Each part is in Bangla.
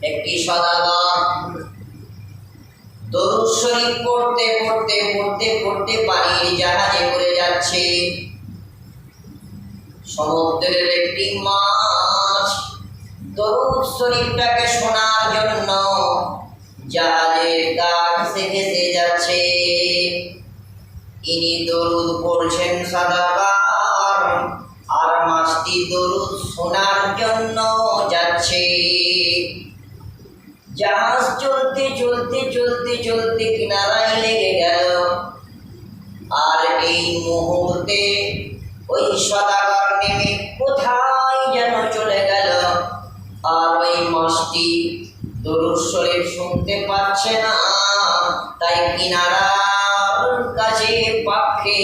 একটি সওদাগর দরুদ শরীফ পড়তে পড়তে পড়তে পড়তে পানির জাহাজে করে যাচ্ছে। সমুদ্রের একটি মাছ দরুদ শরীফটাকে শোনার জন্য জাহাজের কাছে ভেসে যাচ্ছে। ইনি দরুদ পড়ছেন সওদাগর, আর মাছটি দরুদ শোনার জন্য যাচ্ছে। জাহাজ চলতে চলতে চলতে চলতে কিনারায় লেগে গেল। আর এই মুহূর্তে ওই সওদাগর নেমে কোথায় যেন চলে গেল। আর ওই মাছটি দরুদ শরীফ শুনতে পাচ্ছে না, তাই কিনারার কাছে পাখি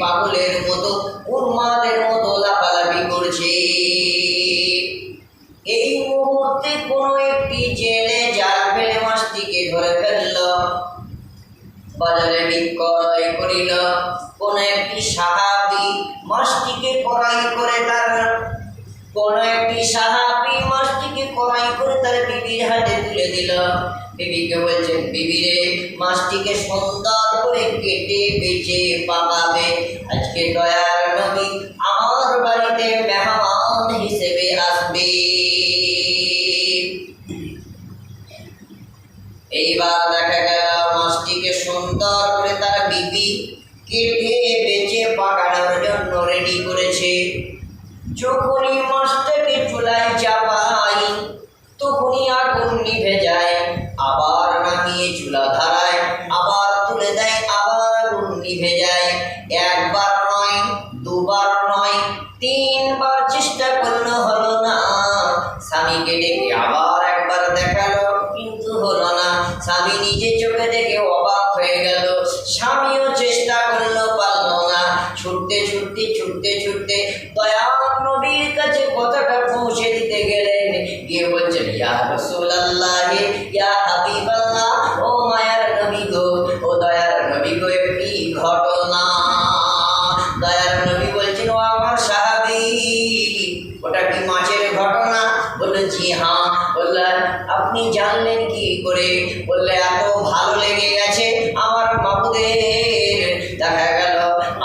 পাগলের মতো উন্মাদের মতো লাফালাফি করছে। এই মুহূর্তে কোনো একটি জেলে জাল ফেলে মাছটিকে ধরে ফেলল, বাজারে বিক্রয় করিল। কোন একটি সাহাবী মাছটিকে ক্রয় করে তার বিবির হাতে তুলে দিল। বিবিকে বলছেন, বিবি রে, মাছটিকে সুন্দর করে কেটে বেচে পাকাবে। আজকে দয়ার নবী আমার বাড়িতে মেহমান হিসেবে আসবে। এইবার দেখা গেল মাছটিকে সুন্দর করে তার বিবি কেটে বেচে পাকানোর জন্য রেডি করেছে। যখনই মাছটাকে চুলায় চাপাই তখনই আগুন নিভে যায়, আবার নামিয়ে চুলা ধরায়, আবার তুলে দেয়, আবার আগুন নিভে যায়। একবার নয়, দুবার নয়, তিনবার চেষ্টা করলো, হলো না। স্বামীকে ডেকে আবার একবার দেখালো, কিন্তু হলো না। স্বামী নিজে চোখে দেখে অবাক হয়ে গেল। স্বামীও চেষ্টা করলো, পারলো না। ছুটতে ছুটতে ছুটতে ছুটতে দয়ার নবীর কাছে কথাটা পৌঁছে দিতে গেলেন। গিয়ে বলছেন, ইয়া রাসূলুল্লাহ, ইয়া হাবিবাল্লাহ, ও মায়ার নবী গো, ও দয়ার নবী গো, একটি ঘটনা। দয়ার নবী বলছেন, ও আমার সাহাবী, ওটা কি মাছের ঘটনা? বললেন, জি হ্যাঁ। বললেন, আপনি জানলেন কি করে? বললে, এত ভালো লেগে গেছে আমার মাবুদের। দেখা গেল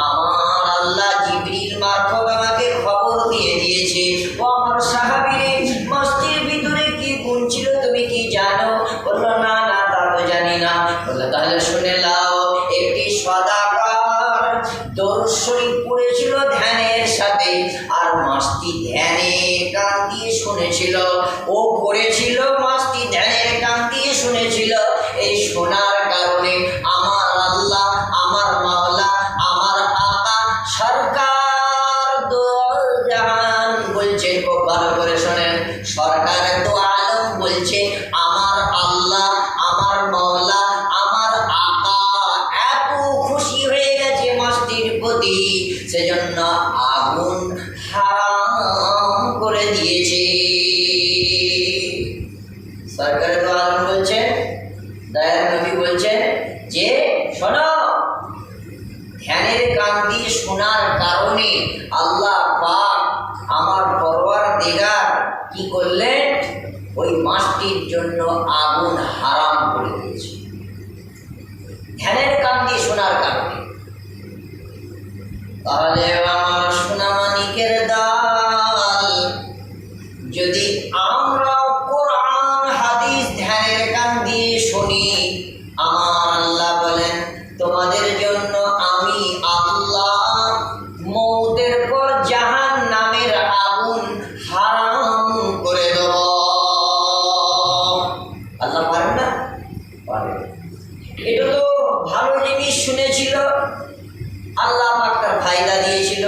আমার আল্লাহ জিবরিল মারফত আমাকে খবর দিয়ে দিয়েছে। ও আমার সাহাবী রে, মাছটির ভিতরে কি গুণ ছিল তুমি কি জানো? বলল, না না, তা তো জানি না। বললো, তাহলে শুনে নাও। একটি সওদাগর দরুদ শরীফ পড়েছিল ধ্যানের সাথে, আর মাছটি ধ্যানের কান দিয়ে শুনেছিল। ও পড়েছিল, মাছটি ধ্যানের কান দিয়ে শুনেছিল। এই শোনার কারণে আমার আল্লাহ, আমার মাওলা, আমার আকা সরকার দো জাহান বলছেন, খুব ভালো করে শোনেন, সরকার দো আলম বলছে, আমার আল্লাহ, আমার মাওলা, আমার আকা এত খুশি হয়ে গেছে মাছটির প্রতি, সেজন্য আগুন হারাম করে দিয়েছে। সরকার দো আলম বলছেন, দয়ার নবী বলছেন যে, শোনো, ধ্যানের কান দিয়ে শোনার কারণে আল্লাহ পাক আমার পরওয়ারদিগার কি করলেন? ওই মাছটির জন্য আগুন হারাম করে দিয়েছে, ধ্যানের কান দিয়ে শোনার কারণে। তাহলে আমার সোনামানিকের দাল, যদি আমরা কোরআন হাদিস ধ্যানের কান দিয়ে শুনি, আমার আল্লাহ বলেন, তোমাদের জন্য আমি আল্লাহ মওতের পর জাহান্নামের আগুন হারাম করে দেব। আল্লাহ পারেন না? পারেন। এটা তো ভালো জিনিস শুনেছিল, আল্লাহ পাক তার ফায়দা দিয়েছিল।